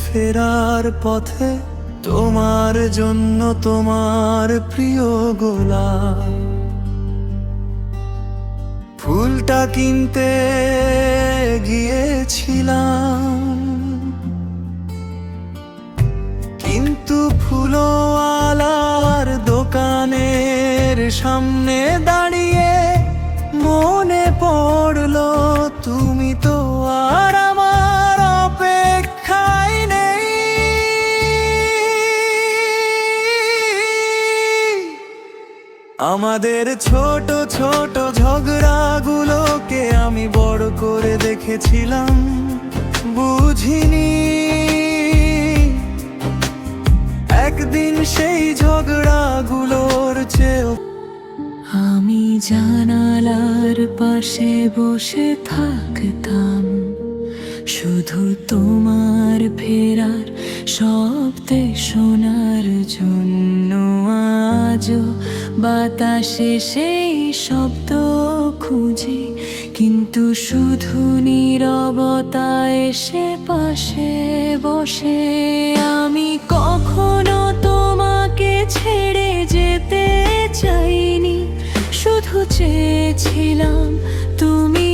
ফেরার পথে তোমার জন্য তোমার প্রিয় গোলাপ ফুলটা কিনতে গিয়েছিলাম, কিন্তু ফুলওয়ালার দোকানের সামনে দাঁড়িয়ে মনে পড়লো তুমি তো আর আমার অপেক্ষায় নেই। আমাদের ছোট ছোট ঝগড়াগুলোকে আমি বড় করে দেখেছিলাম, বুঝিনি একদিন সেই ঝগড়াগুলোর চেয়েও। আমি জানালার পাশে বসে থাকতাম, শুধু তোমার ফেরার শব্দে শোনার জন্য। আজও বাতাসে সেই শব্দ খুঁজি, কিন্তু শুধু নীরবতা এসে পাশে বসে। আমি কখনো তোমাকে ছেড়ে যেতে চাইনি, শুধু চেয়েছিলাম তুমি